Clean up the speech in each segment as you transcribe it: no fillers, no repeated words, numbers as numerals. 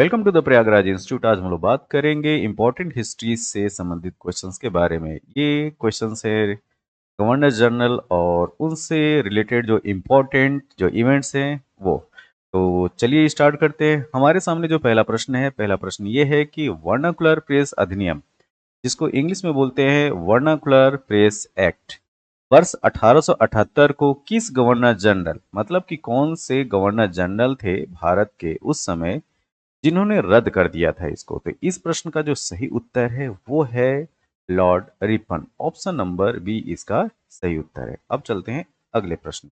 Welcome to the Prayagraj institute. आज हम लोग बात करेंगे इंपॉर्टेंट हिस्ट्री से संबंधित क्वेश्चंस के बारे में। ये क्वेश्चंस है गवर्नर जनरल और उनसे रिलेटेड जो इम्पोर्टेंट जो इवेंट्स हैं वो। तो चलिए स्टार्ट करते हैं। हमारे सामने जो पहला प्रश्न है, पहला प्रश्न ये है कि वर्नाकुलर प्रेस अधिनियम, जिसको इंग्लिश में बोलते हैं वर्नाकुलर प्रेस एक्ट, वर्ष 1878 को किस गवर्नर जनरल, मतलब कि कौन से गवर्नर जनरल थे भारत के उस समय, जिन्होंने रद्द कर दिया था इसको। तो इस प्रश्न का जो सही उत्तर है वो है Lord Ripon. Option number B इसका सही उत्तर है। अब चलते हैं अगले प्रश्न।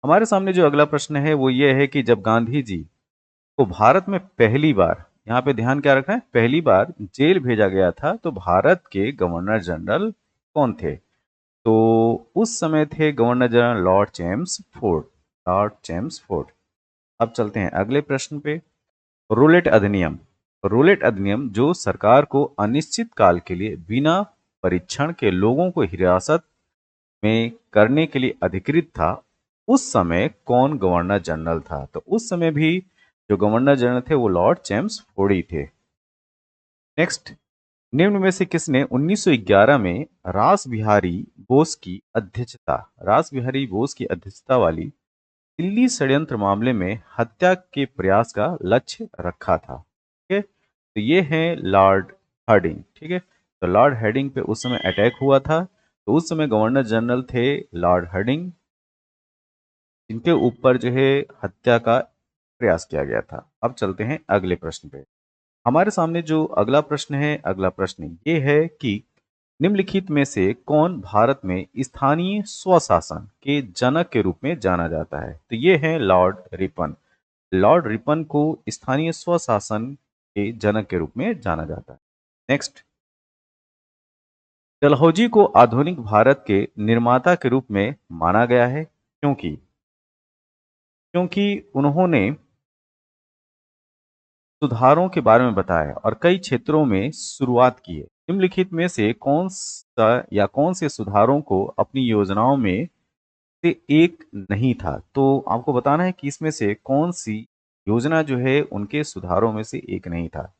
हमारे सामने जो अगला प्रश्न है वो ये है कि जब गांधी जी को भारत में पहली बार, यहाँ पे ध्यान क्या रखना है, पहली बार जेल भेजा गया था, तो भारत के गवर्नर जनरल कौन थे? तो उस समय थे governor general lord Chelmsford. Lord Chelmsford. अब चलते हैं अगले प्रश्न पे। रूलेट अधिनियम। रूलेट अधिनियम जो सरकार को अनिश्चित काल के लिए बिना परीक्षण के लोगों को हिरासत में करने के लिए अधिकृत था, उस समय कौन गवर्नर जनरल था? तो उस समय भी जो गवर्नर जनरल थे वो लॉर्ड चेम्स फोर्डी थे। नेक्स्ट, निम्न में से किसने 1911 में रास बिहारी बोस की अध्यक्षता वाली दिल्ली षड्यंत्र मामले में हत्या के प्रयास का लक्ष्य रखा था? ठीक है, तो ये है लॉर्ड हार्डिंग। ठीक है, तो लॉर्ड हार्डिंग पे उस समय अटैक हुआ था, तो उस समय गवर्नर जनरल थे लॉर्ड हार्डिंग, जिनके ऊपर जो है हत्या का प्रयास किया गया था। अब चलते हैं अगले प्रश्न पे। हमारे सामने जो अगला प्रश्न है, अगला प्रश्न ये है कि निम्नलिखित में से कौन भारत में स्थानीय स्वशासन के जनक के रूप में जाना जाता है? तो ये है लॉर्ड रिपन। लॉर्ड रिपन को स्थानीय स्वशासन के जनक के रूप में जाना जाता है। नेक्स्ट, डलहौजी को आधुनिक भारत के निर्माता के रूप में माना गया है क्योंकि क्योंकि उन्होंने सुधारों के बारे में बताया और कई क्षेत्रों में शुरुआत की है। निम्नलिखित में से कौन सा या कौन से सुधारों को अपनी योजनाओं में से एक नहीं था? तो आपको बताना है कि इसमें से कौन सी योजना जो है उनके सुधारों में से एक नहीं था।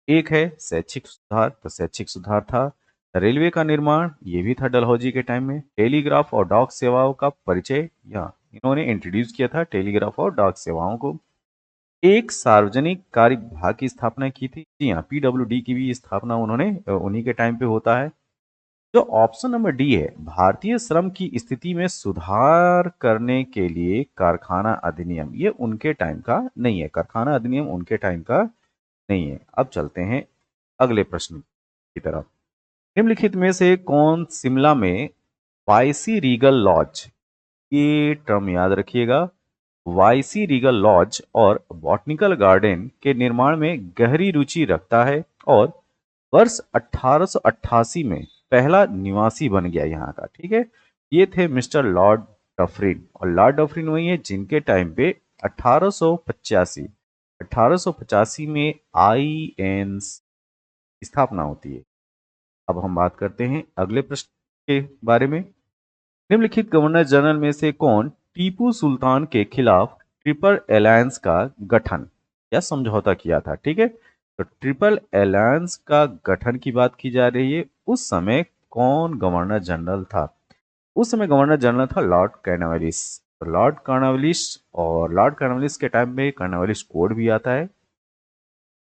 एक है शैक्षिक सुधार, तो शैक्षिक सुधार था। रेलवे का निर्माण, ये भी था डलहौजी के टाइम में। टेलीग्राफ और डाक सेवाओं का परिचय, या इन्होंने इंट्रोड्यूस किया था टेलीग्राफ और डाक सेवाओं को। एक सार्वजनिक कार्य विभाग की स्थापना की थी। जी हाँ, पीडब्ल्यूडी की भी स्थापना उन्होंने उन्हीं के टाइम पे होता है। जो ऑप्शन नंबर डी है, भारतीय श्रम की स्थिति में सुधार करने के लिए कारखाना अधिनियम, ये उनके टाइम का नहीं है। कारखाना अधिनियम उनके टाइम का नहीं है। अब चलते हैं अगले प्रश्न की तरफ। निम्नलिखित में से कौन शिमला में वाइसी रीगल लॉज, ये टर्म याद रखिएगा, वाइसी रीगल लॉज और बॉटनिकल गार्डन के निर्माण में गहरी रुचि रखता है और वर्ष 1888 में पहला निवासी बन गया यहाँ का? ठीक है, ये थे मिस्टर लॉर्ड डफरिन। और लॉर्ड डफरिन वही है जिनके टाइम पे 1885 में आईएनसी की स्थापना होती है। अब हम बात करते हैं अगले प्रश्न के बारे में। निम्नलिखित गवर्नर जनरल में से कौन टीपू सुल्तान के खिलाफ ट्रिपल अलायंस का गठन या समझौता किया था? ठीक है, तो ट्रिपल अलायंस का गठन की बात की जा रही है। उस समय कौन गवर्नर जनरल था? उस समय गवर्नर जनरल था लॉर्ड कॉर्नवालिस। तो लॉर्ड कॉर्नवालिस, और लॉर्ड कॉर्नवालिस के टाइम में कॉर्नवालिस कोड भी आता है,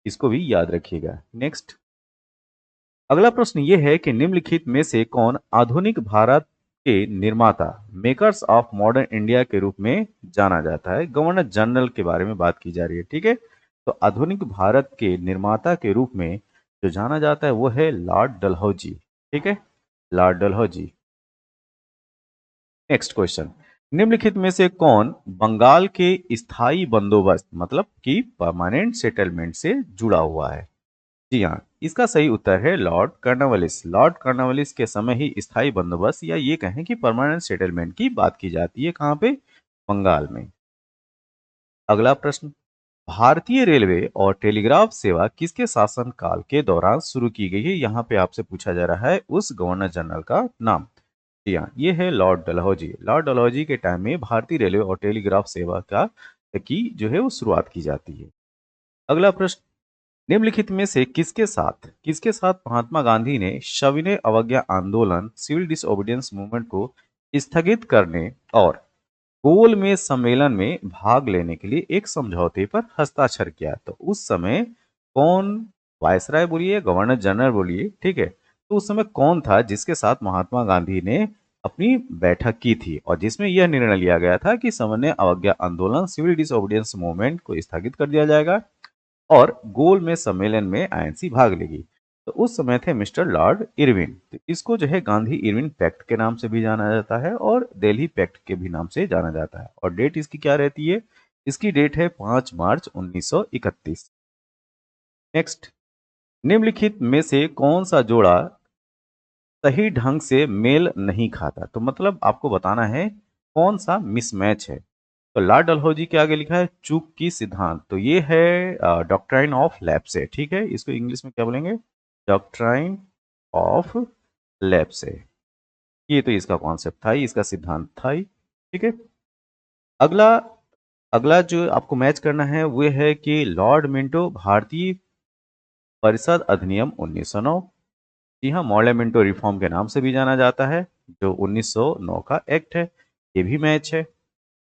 इसको भी याद रखिएगा। नेक्स्ट, अगला प्रश्न ये है कि निम्नलिखित में से कौन आधुनिक भारत के निर्माता, मेकर्स ऑफ मॉडर्न इंडिया के रूप में जाना जाता है? गवर्नर जनरल के बारे में बात की जा रही है। ठीक है, तो आधुनिक भारत के निर्माता के रूप में जो जाना जाता है वो है लॉर्ड डलहौजी। ठीक है, लॉर्ड डलहौजी। नेक्स्ट क्वेश्चन, निम्नलिखित में से कौन बंगाल के स्थायी बंदोबस्त, मतलब कि परमानेंट सेटलमेंट से जुड़ा हुआ है? जी हाँ, इसका सही उत्तर है लॉर्ड कॉर्नवालिस। लॉर्ड कॉर्नवालिस के समय ही स्थायी बंदोबस्त या ये कहें कि परमानेंट सेटलमेंट की बात की जाती है। कहाँ पे? बंगाल में। अगला प्रश्न, भारतीय रेलवे और टेलीग्राफ सेवा किसके शासन काल के दौरान शुरू की गई है? यहाँ पे आपसे पूछा जा रहा है उस गवर्नर जनरल का नाम। जी हाँ, ये है लॉर्ड डलहौजी। लॉर्ड डलहौजी के टाइम में भारतीय रेलवे और टेलीग्राफ सेवा का की जो है वो शुरुआत की जाती है। अगला प्रश्न, निम्नलिखित में से किसके साथ महात्मा गांधी ने सविनय अवज्ञा आंदोलन सिविल डिसोबीडियंस मूवमेंट को स्थगित करने और गोल मेज सम्मेलन में भाग लेने के लिए एक समझौते पर हस्ताक्षर किया? तो उस समय कौन, वायसराय बोलिए, गवर्नर जनरल बोलिए, ठीक है, तो उस समय कौन था जिसके साथ महात्मा गांधी ने अपनी बैठक की थी और जिसमें यह निर्णय लिया गया था कि सविनय अवज्ञा आंदोलन सिविल डिसोबीडियंस मूवमेंट को स्थगित कर दिया जाएगा और गोल में सम्मेलन में आईएनसी भाग लेगी? तो उस समय थे मिस्टर लॉर्ड इरविन। तो इसको जो है गांधी इरविन पैक्ट के नाम से भी जाना जाता है और दिल्ली पैक्ट के भी नाम से जाना जाता है। और डेट इसकी क्या रहती है? इसकी डेट है 5 मार्च 1931। नेक्स्ट, निम्नलिखित में से कौन सा जोड़ा सही ढंग से मेल नहीं खाता? तो मतलब आपको बताना है कौन सा मिसमैच है। तो लॉर्ड डलहौजी के आगे लिखा है चूक की सिद्धांत, तो ये है डॉक्ट्राइन ऑफ लैप्से, ठीक है, इसको इंग्लिश में क्या बोलेंगे? Doctrine of lapse. ये तो इसका कॉन्सेप्ट था ही, इसका सिद्धांत था ही, ठीक है। अगला अगला जो आपको मैच करना है वो है कि लॉर्ड मिंटो भारतीय परिषद अधिनियम 1909। जी हाँ, मॉडल मिंटो रिफॉर्म के नाम से भी जाना जाता है, जो 1909 का एक्ट है, ये भी मैच है।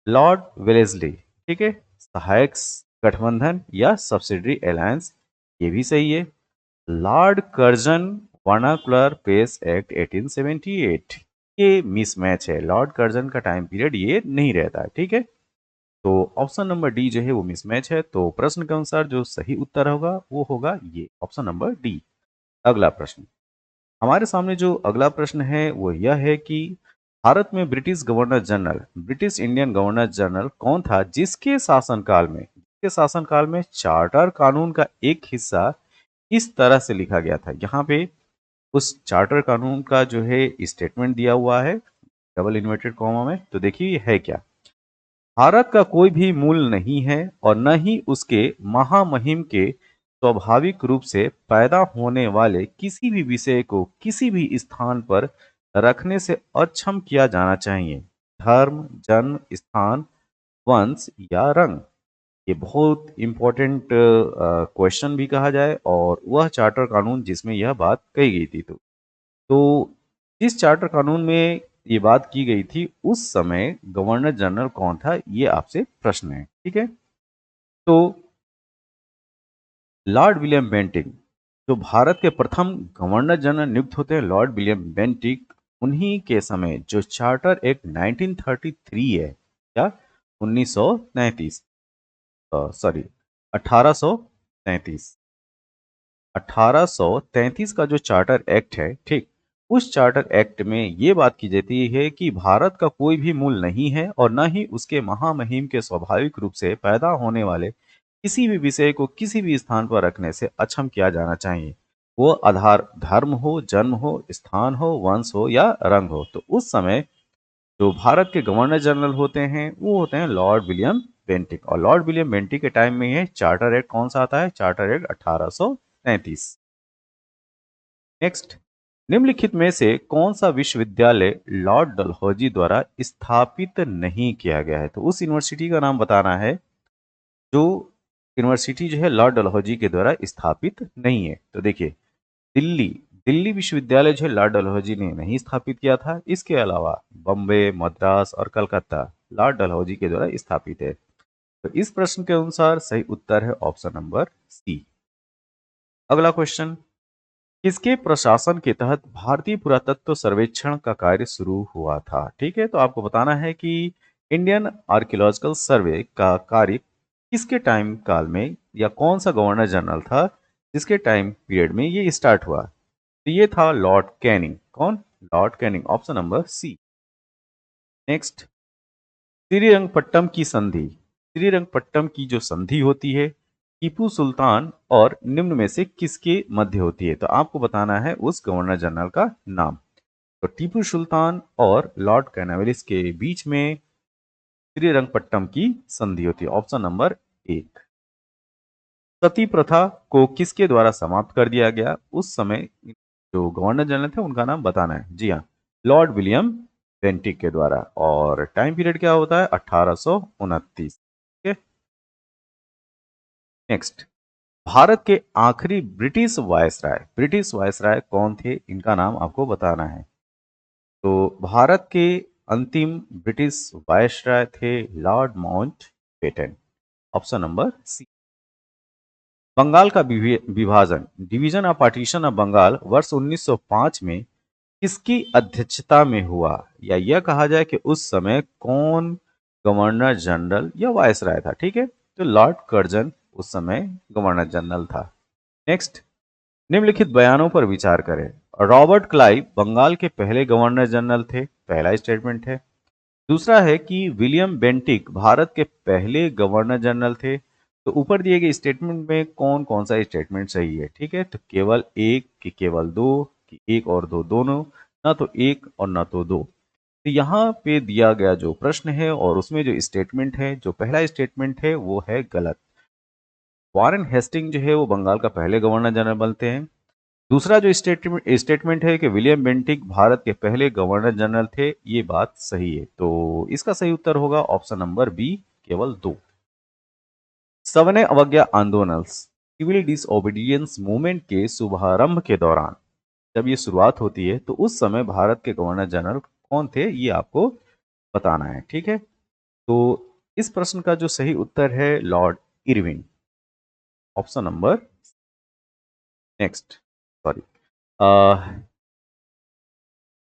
लॉर्ड वेलेस्ली, ठीक है, सहायक गठबंधन या सब्सिडरी अलायंस, ये भी सही है। Lord Curzon vernacular press act 1878, ये मिसमैच है, लॉर्ड कर्जन का टाइम पीरियड ये नहीं रहता है, ठीक है। तो ऑप्शन नंबर डी जो है वो मिसमैच है, तो प्रश्न के अनुसार जो सही उत्तर होगा वो होगा ये ऑप्शन नंबर डी। अगला प्रश्न, हमारे सामने जो अगला प्रश्न है वो यह है कि भारत में ब्रिटिश इंडियन गवर्नर जनरल कौन था जिसके शासनकाल में चार्टर कानून का एक हिस्सा इस तरह से लिखा गया था? यहाँ पे उस चार्टर कानून का जो है स्टेटमेंट दिया हुआ है डबल इन्वर्टेड कॉमा में, तो देखिए ये है क्या? भारत का कोई भी मूल नहीं है और न ही उसके महामहिम के स्वाभाविक रूप से पैदा होने वाले किसी भी विषय को किसी भी स्थान पर रखने से अक्षम किया जाना चाहिए। धर्म, जन्म, स्थान, वंश या रंग, ये बहुत इंपॉर्टेंट क्वेश्चन भी कहा जाए और वह चार्टर कानून जिसमें यह बात कही गई थी। तो जिस चार्टर कानून में ये बात की गई थी उस समय गवर्नर जनरल कौन था, ये आपसे प्रश्न है, ठीक है। तो लॉर्ड विलियम बेंटिक, जो भारत के प्रथम गवर्नर जनरल नियुक्त होते हैं लॉर्ड विलियम बेंटिक, उन्हीं के समय जो चार्टर एक्ट 1933 है, क्या 1933, सॉरी 1833, 1833 का जो चार्टर एक्ट है, ठीक, उस चार्टर एक्ट में ये बात की जाती है कि भारत का कोई भी मूल नहीं है और न ही उसके महामहिम के स्वाभाविक रूप से पैदा होने वाले किसी भी विषय को किसी भी स्थान पर रखने से अक्षम किया जाना चाहिए। वो आधार धर्म हो, जन्म हो, स्थान हो, वंश हो या रंग हो। तो उस समय जो भारत के गवर्नर जनरल होते हैं वो होते हैं लॉर्ड विलियम बेंटिक, और लॉर्ड विलियम बेंटिक के टाइम में ये चार्टर एक्ट कौन सा आता है? Charter act 1833। नेक्स्ट, निम्नलिखित में से कौन सा विश्वविद्यालय लॉर्ड डलहौजी द्वारा स्थापित नहीं किया गया है? तो उस यूनिवर्सिटी का नाम बताना है जो यूनिवर्सिटी जो है लॉर्ड डलहौजी के द्वारा स्थापित नहीं है। तो देखिए, दिल्ली दिल्ली विश्वविद्यालय जो है लॉर्ड डलहौजी ने नहीं स्थापित किया था। इसके अलावा बम्बे, मद्रास और कलकत्ता लॉर्ड डलहौजी के द्वारा स्थापित है। तो इस प्रश्न के अनुसार सही उत्तर है ऑप्शन नंबर सी। अगला क्वेश्चन, किसके प्रशासन के तहत भारतीय पुरातत्व सर्वेक्षण का कार्य शुरू हुआ था? ठीक है, तो आपको बताना है कि इंडियन आर्कियोलॉजिकल सर्वे का कार्य किसके टाइम काल में या कौन सा गवर्नर जनरल था जिसके टाइम पीरियड में ये स्टार्ट हुआ? तो ये था लॉर्ड कैनिंग। कौन? Lord Canning, option number C. Next, Srirangapatnam की संधि, श्रीरंगपट्टम की जो संधि होती है टीपू सुल्तान और निम्न में से किसके मध्य होती है? तो आपको बताना है उस गवर्नर जनरल का नाम। तो टीपू सुल्तान और लॉर्ड कैनावेलिस के बीच में श्रीरंगपट्टम की संधि होती है, ऑप्शन नंबर एक। सती प्रथा को किसके द्वारा समाप्त कर दिया गया? उस समय जो गवर्नर जनरल थे उनका नाम बताना है। जी हाँ, लॉर्ड विलियम बेंटिक के द्वारा। और टाइम पीरियड क्या होता है? 1829। नेक्स्ट, भारत के आखिरी ब्रिटिश वायसराय कौन थे, इनका नाम आपको बताना है। तो भारत के अंतिम ब्रिटिश वायसराय थे Lord Mountbatten. Option number C. Bengal का विभाजन, division of partition of Bengal, वर्ष 1905 में किसकी अध्यक्षता में हुआ, या यह कहा जाए कि उस समय कौन गवर्नर जनरल या वायसराय था। ठीक है, तो लॉर्ड कर्जन उस समय गवर्नर जनरल था। नेक्स्ट, निम्नलिखित बयानों पर विचार करें। रॉबर्ट क्लाइव बंगाल के पहले गवर्नर जनरल थे, पहला स्टेटमेंट है। दूसरा है कि विलियम बेंटिक भारत के पहले गवर्नर जनरल थे। तो ऊपर दिए गए स्टेटमेंट में कौन कौन सा स्टेटमेंट सही है। ठीक है, तो केवल एक कि केवल दो कि एक और दो दोनों, ना तो एक और ना तो दो। तो यहाँ पे दिया गया जो प्रश्न है और उसमें जो स्टेटमेंट है, जो पहला स्टेटमेंट है वो है गलत। वॉरेन हेस्टिंग जो है वो बंगाल का पहले गवर्नर जनरल बनते हैं। दूसरा जो स्टेटमेंट है कि विलियम बेंटिक भारत के पहले गवर्नर जनरल थे, ये बात सही है। तो इसका सही उत्तर होगा ऑप्शन नंबर बी, केवल दो। सवने अवज्ञा आंदोलन, सिविल डिसओबीडियंस मूवमेंट के शुभारंभ के दौरान जब ये शुरुआत होती है, तो उस समय भारत के गवर्नर जनरल कौन थे, ये आपको बताना है। ठीक है, तो इस प्रश्न का जो सही उत्तर है Lord Irwin. Option number next, sorry,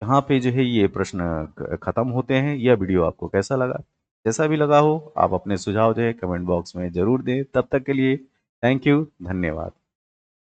यहाँ पे जो है ये प्रश्न खत्म होते हैं। यह वीडियो आपको कैसा लगा, जैसा भी लगा हो आप अपने सुझाव जो है कमेंट बॉक्स में जरूर दें। तब तक के लिए थैंक यू, धन्यवाद।